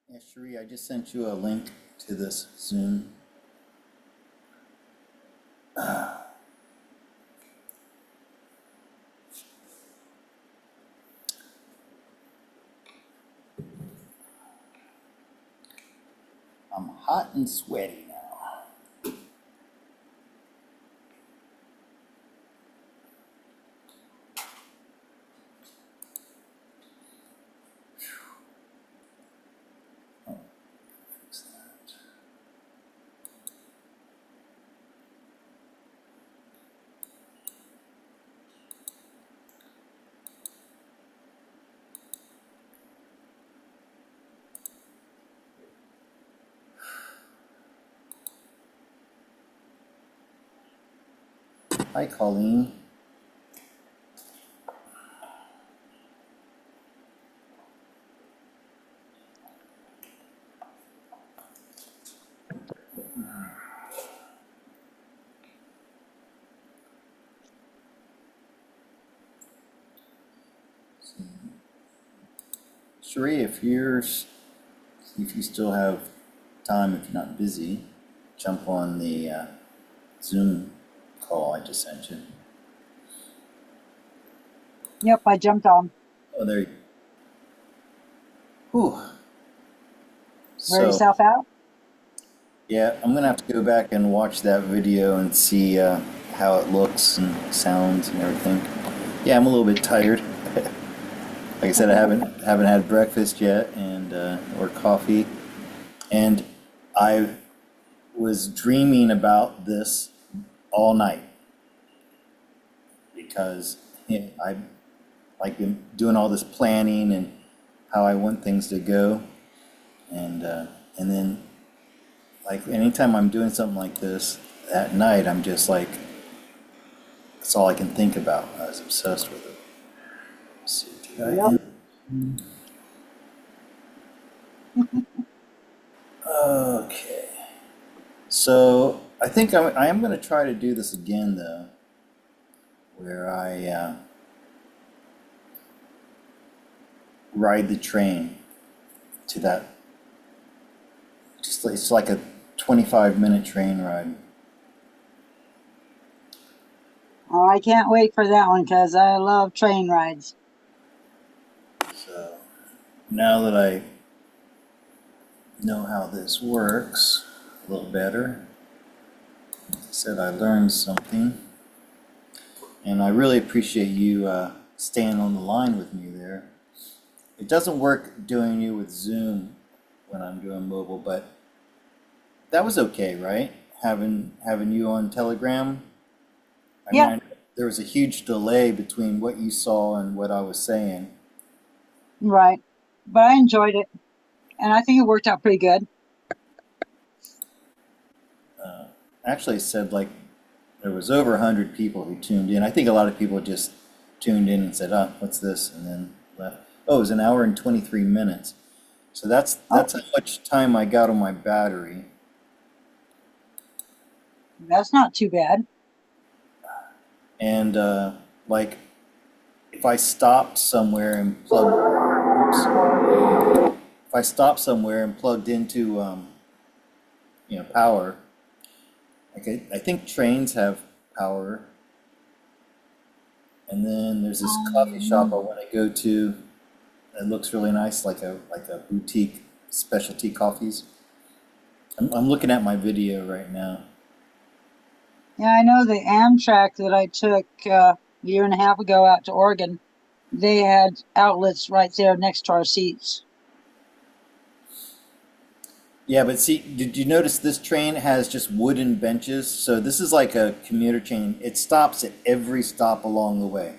Yeah, Cherie, I just sent you a link to this Zoom. I'm hot and sweaty now. Oh, fix that. Hi, Colleen. Cherie, if you still have time, if you're not busy, jump on the Zoom call I just sent you. Yep, I jumped on. Oh, there you go. Whew. Wear So, yourself out? yeah, I'm gonna have to go back and watch that video and see how it looks and sounds and everything. Yeah, I'm a little bit tired. Like I said, I haven't had breakfast yet and or coffee, and I was dreaming about this all night because I like been doing all this planning and how I want things to go, and then like anytime I'm doing something like this at night, I'm just like that's all I can think about. I was obsessed with it. Let's see, did I Yep. end? Okay. So I think I am going to try to do this again though, where I ride the train to that. It's like a 25-minute train ride. Oh, I can't wait for that one because I love train rides. So now that I know how this works a little better, like I said, I learned something, and I really appreciate you staying on the line with me there. It doesn't work doing you with Zoom when I'm doing mobile, but that was okay, right? Having you on Telegram. I mean, Yep, there was a huge delay between what you saw and what I was saying. right. But I enjoyed it, and I think it worked out pretty good. Uh, Actually, it said like there was over 100 people who tuned in. I think a lot of people just tuned in and said, "Oh, what's this?" and then left. Oh, it was an hour and 23 minutes. So Oh, that's how much time I got on my battery. that's not too bad. And like if I stopped somewhere and plugged, oops, if I stopped somewhere and plugged into power, like I think trains have power. And then there's this coffee shop I Um, want to go to. It looks really nice, like a boutique specialty coffees. I'm looking at my video right now. yeah, I know the Amtrak that I took a year and a half ago out to Oregon. They had outlets right there next to our seats. Yeah, but see, did you notice this train has just wooden benches? So this is like a commuter train. It stops at every stop along the way.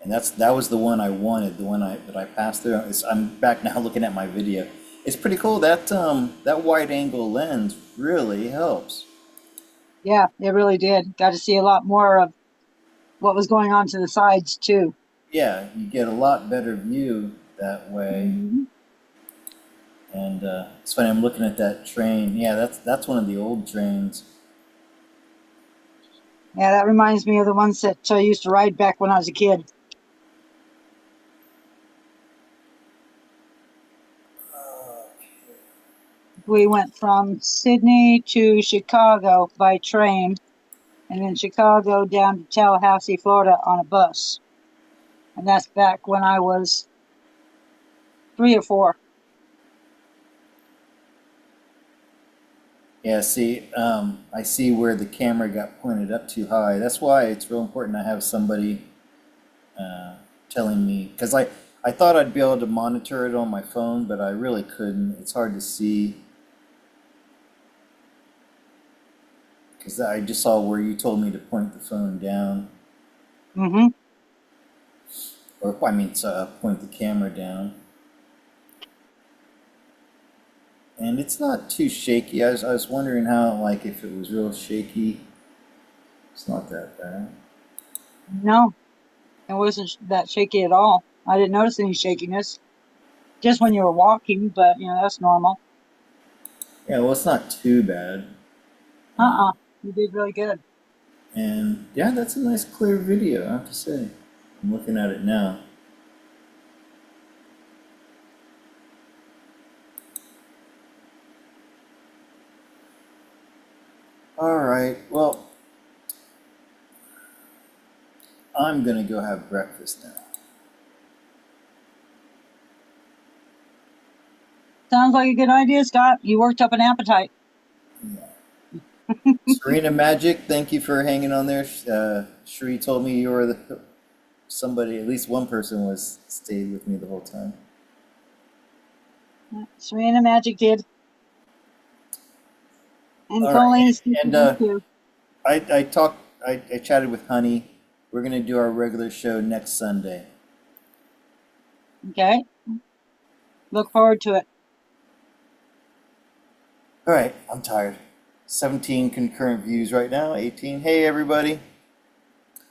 And that was the one I wanted, the one that I passed through. I'm back now looking at my video. It's pretty cool. That wide angle lens really helps. Yeah, it really did. Got to see a lot more of what was going on to the sides too. Yeah, you get a lot better view that way. Hmm. And it's funny, I'm looking at that train. Yeah, that's one of the old trains. Yeah, that reminds me of the ones that I used to ride back when I was a kid. We went from Sydney to Chicago by train, and then Chicago down to Tallahassee, Florida on a bus. And that's back when I was 3 or 4. Yeah, see, I see where the camera got pointed up too high. That's why it's real important to have somebody telling me, because I thought I'd be able to monitor it on my phone, but I really couldn't. It's hard to see, because I just saw where you told me to point the phone down, Mm-hmm. or I mean, point the camera down. And it's not too shaky. I was wondering how, like, if it was real shaky. It's not that bad. No, it wasn't that shaky at all. I didn't notice any shakiness. Just when you were walking, but that's normal. Yeah, well, it's not too bad. Uh-uh. You did really good. And yeah, that's a nice clear video, I have to say. I'm looking at it now. All right, well, I'm gonna go have breakfast now. Sounds like a good idea, Scott. You worked up an appetite. Yeah. Serena Magic, thank you for hanging on there. Sheree told me you were somebody, at least one person stayed with me the whole time. Serena Magic did. And All right, Colleen's and too. I chatted with Honey. We're gonna do our regular show next Sunday. Okay. Look forward to it. All right, I'm tired. 17 concurrent views right now, 18. Hey, everybody.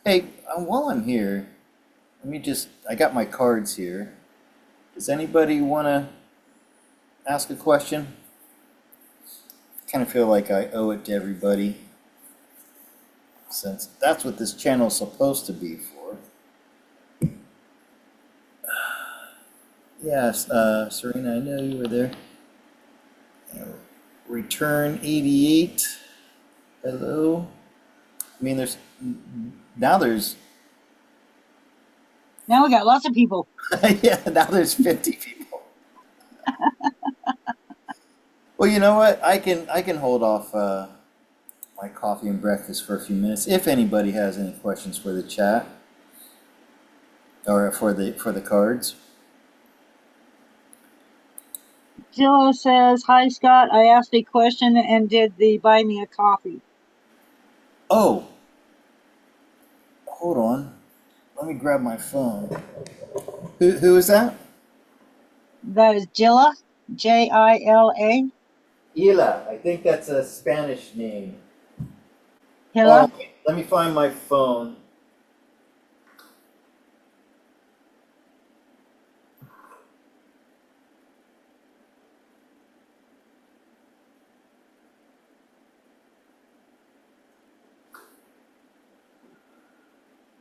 Hey, while I'm here, I got my cards here. Does anybody want to ask a question? I kind of feel like I owe it to everybody, since that's what this channel is supposed to be for. Yes, Serena, I know you were there. Return 88. Hello. I mean, now there's Now we got lots of people. yeah, now there's 50 people. Well, you know what? I can hold off my coffee and breakfast for a few minutes if anybody has any questions for the chat or for the cards. Jillo says, "Hi Scott, I asked a question and did the buy me a coffee." Oh, hold on. Let me grab my phone. Who is that? That is Jilla, Jila. Hila. I think that's a Spanish name. Hilla. Oh, wait, let me find my phone.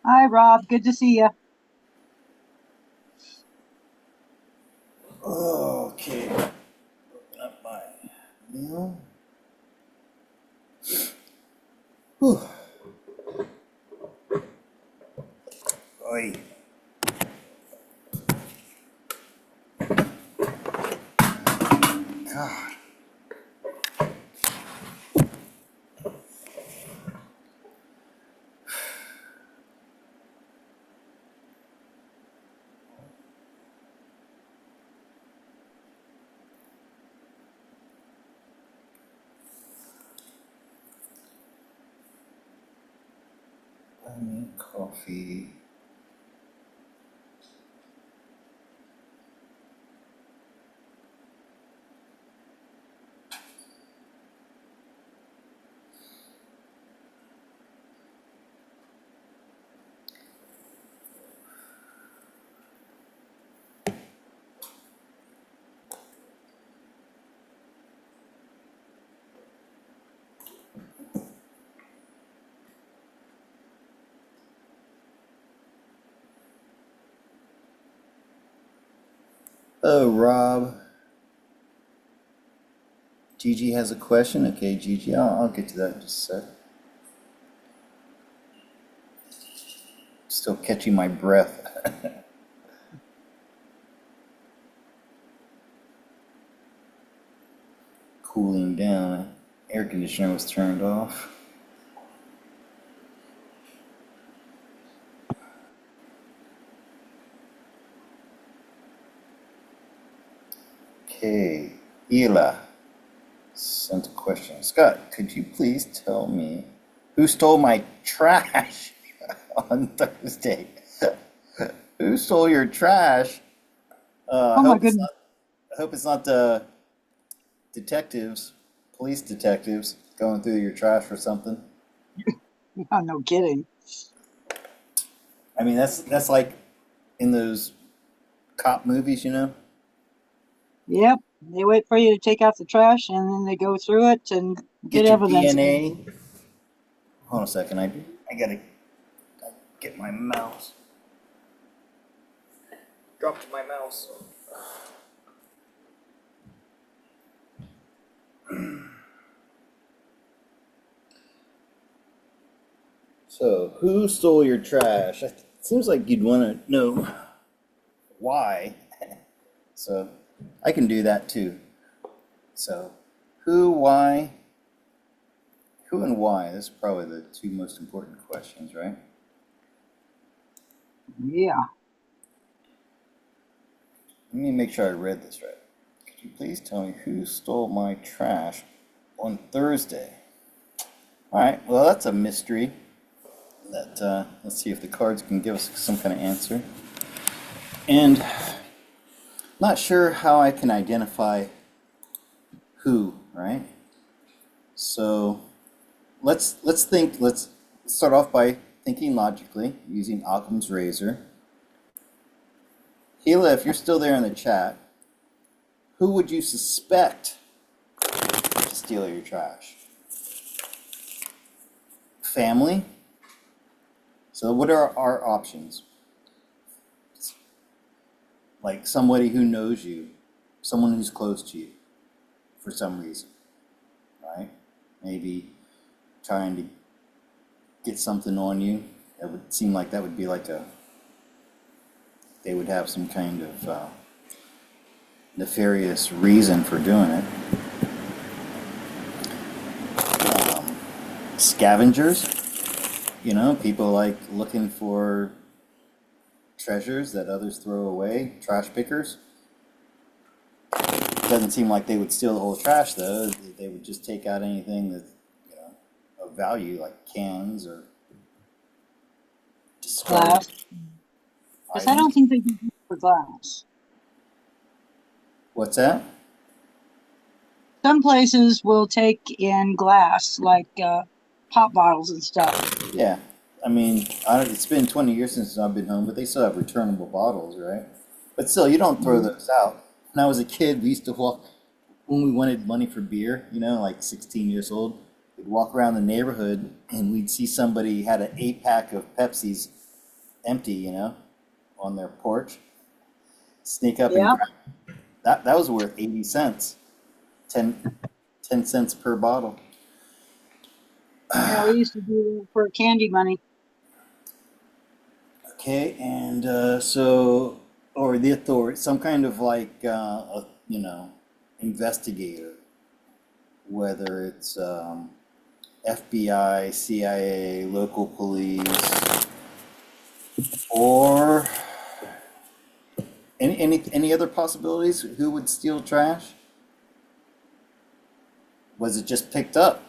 Hi Rob, good to see you. Okay. Open up my mail. Whew. Oy. God. I need coffee. Oh, Rob. Gigi has a question. Okay, Gigi, I'll get to that in just a sec. Still catching my breath. Cooling down. Air conditioner was turned off. Okay, Hila sent a question. Scott, could you please tell me who stole my trash on Thursday? Who stole your trash? Oh my goodness. I hope it's not the detectives, police detectives, going through your trash or something. Oh, no kidding. I mean, that's like in those cop movies, you know. Yep. They wait for you to take out the trash and then they go through it and get Get your evidence. DNA. Hold on a second. I gotta get my mouse. Dropped my mouse. So, who stole your trash? It seems like you'd want to know why. So, I can do that too. So, who, why, who and why? Those are probably the two most important questions, right? Yeah. Let me make sure I read this right. Could you please tell me who stole my trash on Thursday? All right, well, that's a mystery. Let's see if the cards can give us some kind of answer. And not sure how I can identify who, right? So let's start off by thinking logically using Occam's razor. Hila, if you're still there in the chat, who would you suspect to steal your trash? Family? So what are our options? Like somebody who knows you, someone who's close to you for some reason, right? Maybe trying to get something on you. That would seem like that would be like they would have some kind of nefarious reason for doing it. Scavengers, people like looking for treasures that others throw away, trash pickers. Doesn't seem like they would steal the whole trash though. They would just take out anything that, of value, like cans or discarded Glass. Because I don't items. think they can do it for glass. What's that? Some places will take in glass, like pop bottles and stuff. Yeah, I mean, it's been 20 years since I've been home, but they still have returnable bottles, right? But still, you don't throw those out. When I was a kid, we used to walk, when we wanted money for beer, like 16 years old, we'd walk around the neighborhood and we'd see somebody had an 8-pack of Pepsis empty, on their porch. Sneak up and Yeah. grab that. That was worth 80 cents, 10 cents per bottle. Yeah, we used to do it for candy money. Okay, and or the authority, some kind of like, investigator, whether it's FBI, CIA, local police, or any other possibilities? Who would steal trash? Was it just picked up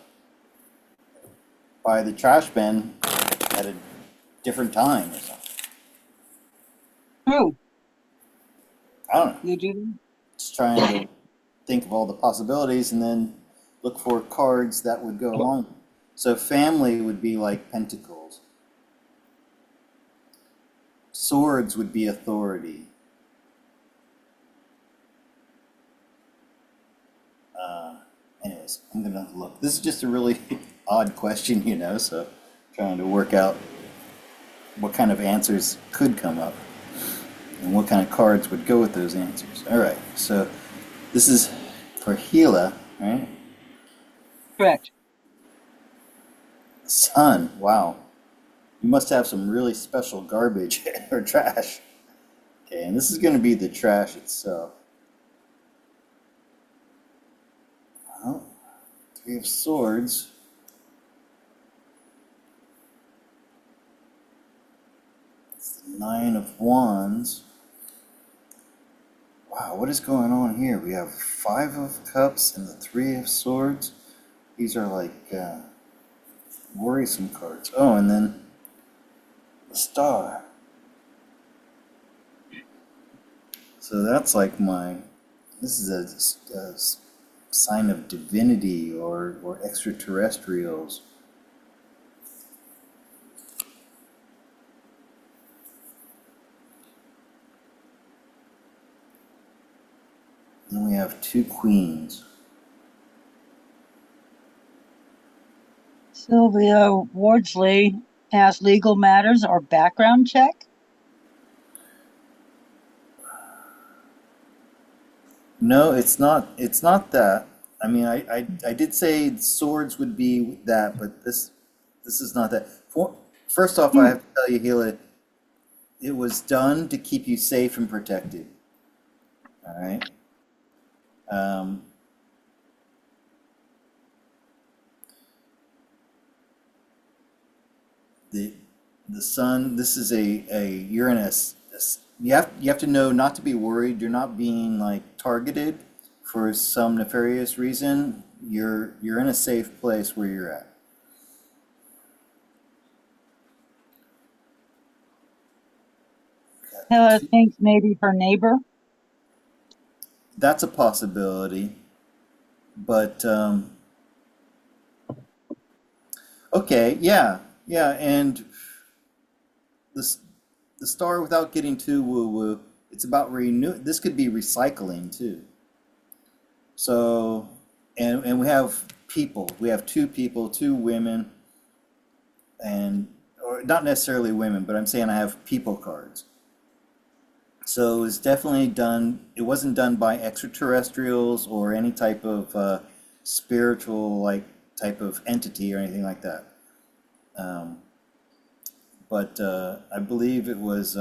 by the trash bin at a different time or something? True. I don't know. You do. Just trying to think of all the possibilities and then look for cards that would go along. So family would be like pentacles. Swords would be authority. Anyways, I'm gonna look. This is just a really odd question, so trying to work out what kind of answers could come up and what kind of cards would go with those answers. All right, so this is for Gila, right? Correct. Sun, wow. You must have some really special garbage or trash. Okay, and this is going to be the trash itself. Well, Three of Swords. It's the Nine of Wands. Wow, what is going on here? We have Five of Cups and the Three of Swords. These are like worrisome cards. Oh, and then the Star. So that's like this is a sign of divinity or extraterrestrials. Then we have two queens. Sylvia Wardsley asked legal matters or background check. No, it's not. It's not that. I mean, I did say swords would be that, but this is not that. First off, I Hmm. have to tell you, Hila, it was done to keep you safe and protected. All right. Um, the the sun. This is a you're in you have to know not to be worried. You're not being like targeted for some nefarious reason. You're in a safe place where you're at. Hilla thinks maybe her neighbor. That's a possibility, but okay, yeah, yeah, and the the star without getting too woo woo. It's about renew. This could be recycling too. So, and we have people. We have two people, two women, and or not necessarily women, but I'm saying I have people cards. So it's definitely done. It wasn't done by extraterrestrials or any type of spiritual like type of entity or anything like that. Um, but I believe it was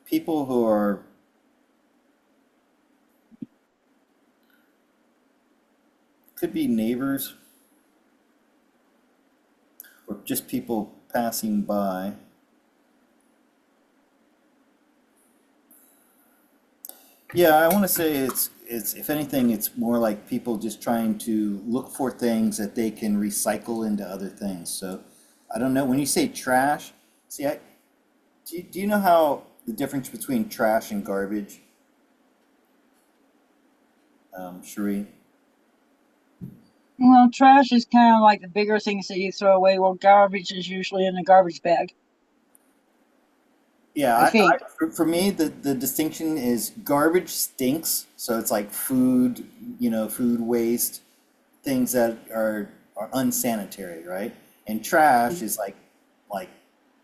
people who are could be neighbors or just people passing by. Yeah, I want to say it's if anything, it's more like people just trying to look for things that they can recycle into other things. So I don't know. When you say trash, see, do you know how the difference between trash and garbage, Sheree? Well, trash is kind of like the bigger things that you throw away, while garbage is usually in a garbage bag, Yeah, I think. for me, the distinction is garbage stinks. So it's like food, food waste, things that are unsanitary, right? And trash is like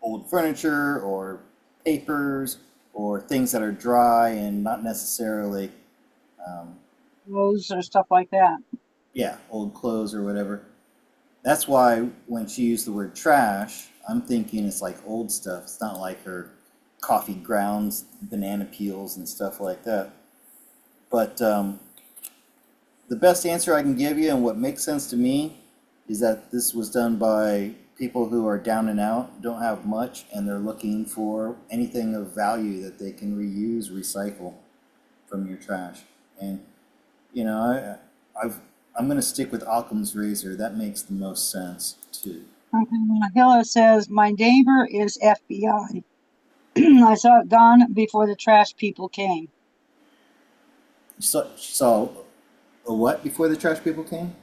old furniture or papers or things that are dry and not necessarily, um, Clothes or stuff like that. yeah, old clothes or whatever. That's why when she used the word trash, I'm thinking it's like old stuff. It's not like her coffee grounds, banana peels, and stuff like that. But the best answer I can give you and what makes sense to me is that this was done by people who are down and out, don't have much, and they're looking for anything of value that they can reuse, recycle from your trash. And you know, I'm going to stick with Occam's razor. That makes the most sense too. Okay, Hilla says, my neighbor is FBI. I saw it gone before the trash people came. She saw a what before the trash people came?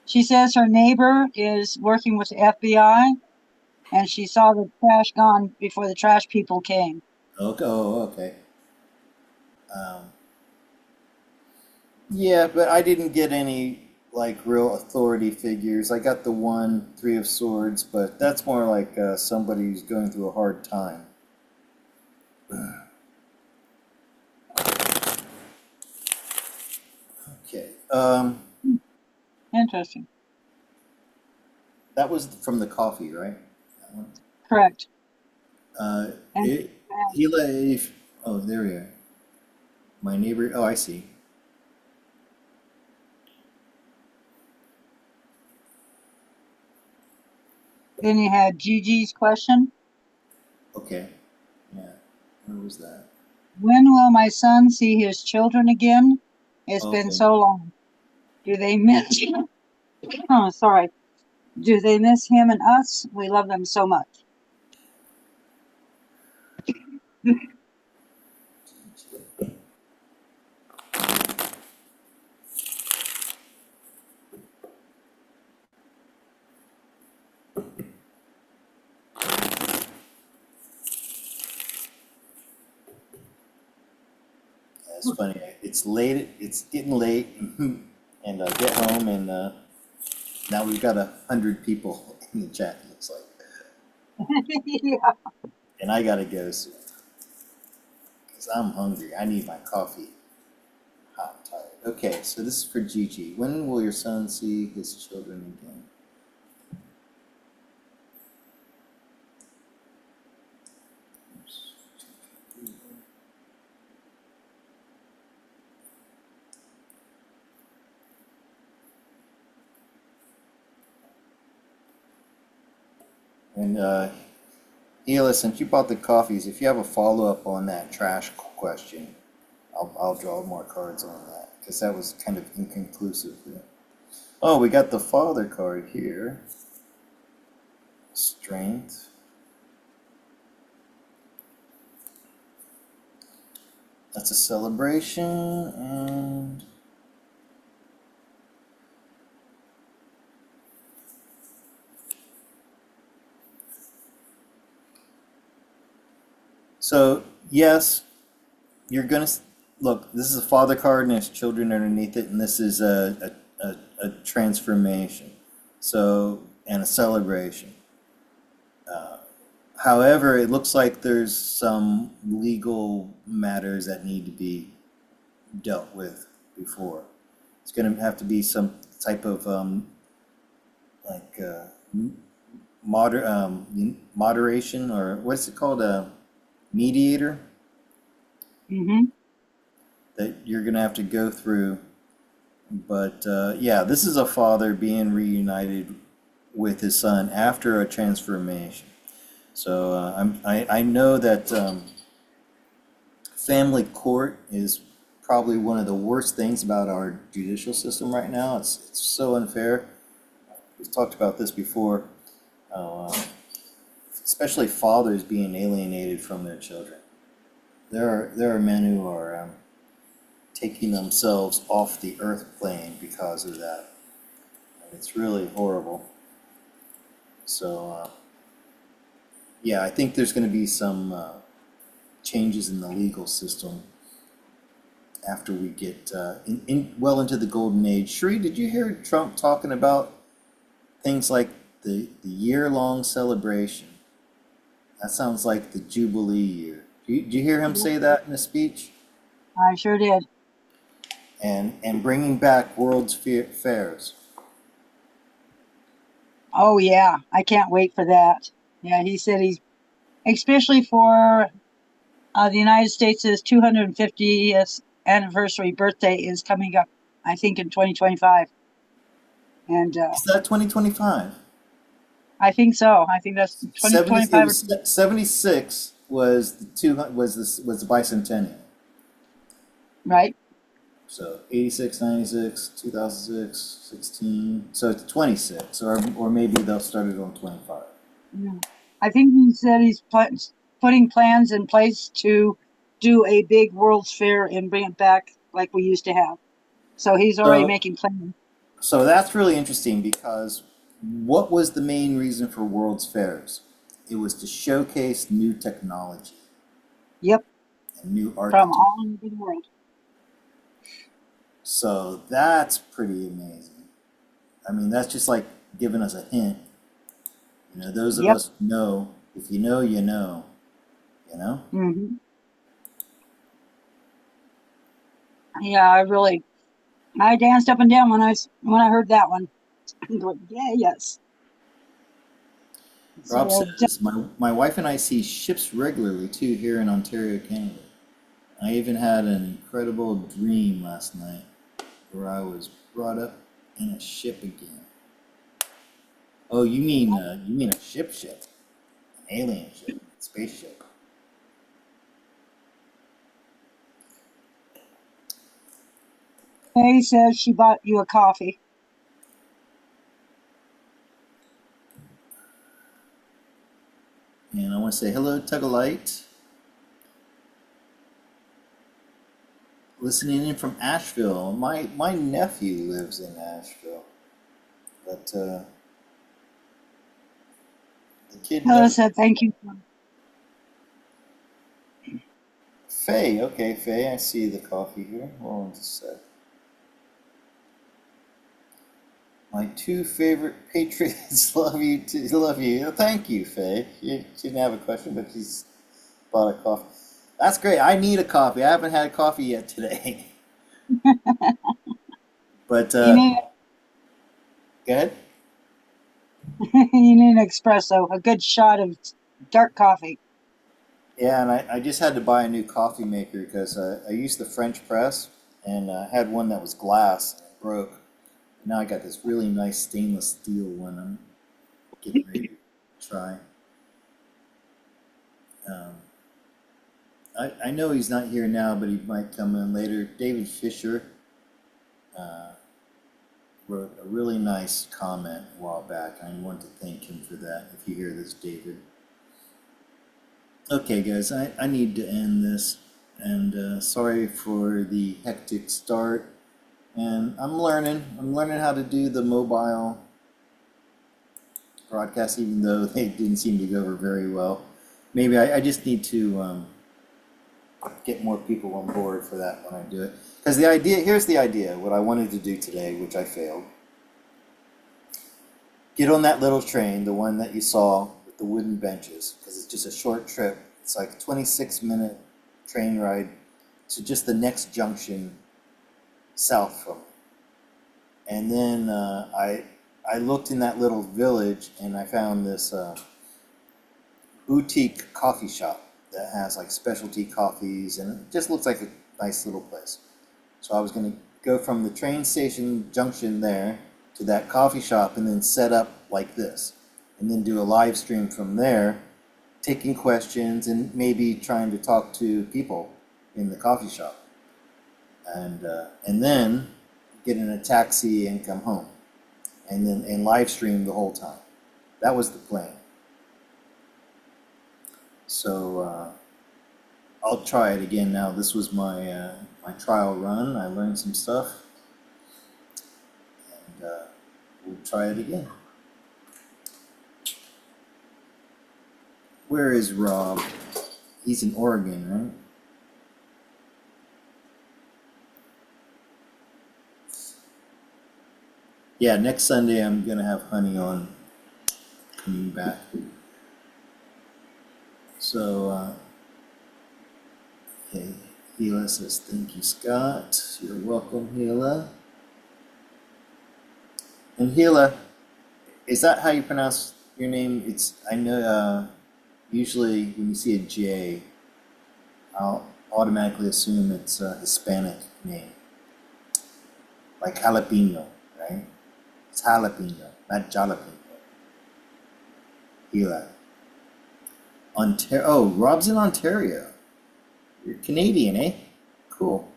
She says her neighbor is working with the FBI and she saw the trash gone before the trash people came. Okay, oh, okay. Um, yeah, but I didn't get any like real authority figures. I got the one Three of Swords, but that's more like somebody who's going through a hard time. Okay, Interesting. that was from the coffee, right? That one. Correct. Uh, And it, oh, there we are. My neighbor, oh, I see. then you had Gigi's question. Okay, yeah. Where was that? When will my son see his children again? It's been Okay. so long. Do they miss oh, sorry. Do they miss him and us? We love them so much. It's funny. It's late. It's getting late, and I get home, and now we've got 100 people in the chat. It looks like, Yeah. and I gotta go soon because I'm hungry. I need my coffee. Hot and tired. Okay, so this is for Gigi. When will your son see his children again? And Hila, since you bought the coffees, if you have a follow-up on that trash question, I'll draw more cards on that because that was kind of inconclusive. Yeah. Oh, we got the father card here. Strength. That's a celebration, and so yes, you're gonna look. This is a father card, and there's children underneath it, and this is a transformation. So and a celebration. However, it looks like there's some legal matters that need to be dealt with before. It's going to have to be some type of like moderation, or what's it called, a mediator Hmm. that you're going to have to go through. But yeah, this is a father being reunited with his son after a transformation. So I know that family court is probably one of the worst things about our judicial system right now. It's so unfair. We've talked about this before, uh, especially fathers being alienated from their children. There are men who are taking themselves off the earth plane because of that. And it's really horrible. So yeah, I think there's going to be some changes in the legal system after we get well into the golden age. Sheree, did you hear Trump talking about things like the year-long celebration? That sounds like the Jubilee year. Did you hear him say that in a speech? I sure did. And bringing back World's Fairs. Oh, yeah. I can't wait for that. Yeah, he said he's, especially for the United States' 250th anniversary birthday is coming up, I think, in 2025. And Is that 2025? I think so. I think that's 70, it 2025 or was 76 was the bicentennial. right. So 86, 96, 2006, 16. So it's 26, or maybe they'll start it on 25. Yeah. I think he said he's putting plans in place to do a big World's Fair and bring it back like we used to have. So he's already So making plans. so that's really interesting because what was the main reason for World's Fairs? It was to showcase new technology Yep, and new from architecture. all over the world. So that's pretty amazing. I mean, that's just like giving us a hint. You know, those of Yep. us who know, if you know, you know, you know? Hmm. Yeah, I really I danced up and down when I heard that one. I'm going, yeah, yes. Rob So says, my wife and I see ships regularly too here in Ontario, Canada. I even had an incredible dream last night where I was brought up in a ship again. Oh, you mean a ship, an alien ship, spaceship. Kay says she bought you a coffee. And I want to say hello, Tuggalite, listening in from Asheville. My nephew lives in Asheville, but the kid Hello never. said thank you. Faye, okay, Faye, I see the coffee here. Hold on just a sec. My two favorite patriots love you too. Love you. Thank you, Faye. She didn't have a question, but she's bought a coffee. That's great. I need a coffee. I haven't had a coffee yet today. But You need go ahead. you need an espresso, a good shot of dark coffee. Yeah, and I just had to buy a new coffee maker because I used the French press and I had one that was glass and it broke. Now I got this really nice stainless steel one I'm getting ready to try. Um, I know he's not here now, but he might come in later. David Fisher uh, wrote a really nice comment a while back. I want to thank him for that. If you hear this, David. Okay, guys, I need to end this. And sorry for the hectic start. And I'm learning. I'm learning how to do the mobile broadcast, even though they didn't seem to go over very well. Maybe I just need to get more people on board for that when I do it. Because the idea, here's the idea, what I wanted to do today, which I failed. Get on that little train, the one that you saw with the wooden benches, because it's just a short trip. It's like a 26-minute train ride to just the next junction south from it. And then I looked in that little village and I found this boutique coffee shop that has like specialty coffees and it just looks like a nice little place. So I was going to go from the train station junction there to that coffee shop and then set up like this and then do a live stream from there, taking questions and maybe trying to talk to people in the coffee shop and then get in a taxi and come home and then and live stream the whole time. That was the plan. So I'll try it again now. This was my my trial run. I learned some stuff, and we'll try it again. Where is Rob? He's in Oregon, right? Yeah, next Sunday I'm gonna have Honey on coming back. So, okay, Hila says thank you, Scott. You're welcome, Hila. And Hila, is that how you pronounce your name? It's I know. Usually, when you see a J, I'll automatically assume it's a Hispanic name, like jalapeno, right? It's jalapeno, not jalapeno. Hila. Ontario. Oh, Rob's in Ontario. You're Canadian, eh? Cool.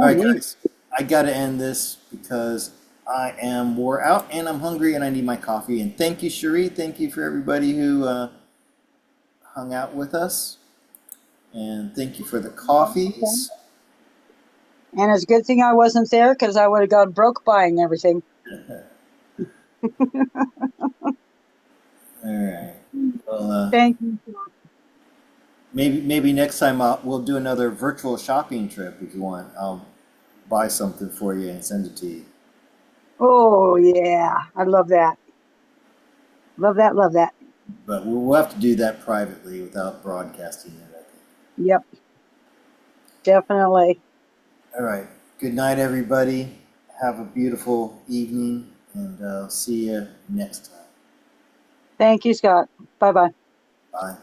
All Oh, right, neat. guys. I gotta end this because I am wore out and I'm hungry and I need my coffee. And thank you, Cherie. Thank you for everybody who hung out with us. And thank you for the Okay. coffees. And it's a good thing I wasn't there because I would have gone broke buying everything. All right. Well, Thank you. maybe next time we'll do another virtual shopping trip if you want. I'll buy something for you and send it to you. Oh, yeah. I love that. Love that. Love that. But we'll have to do that privately without broadcasting it, I think. Yep. Definitely. All right, Good night, everybody. Have a beautiful evening, and see you next time. Thank you, Scott. Bye bye. Bye.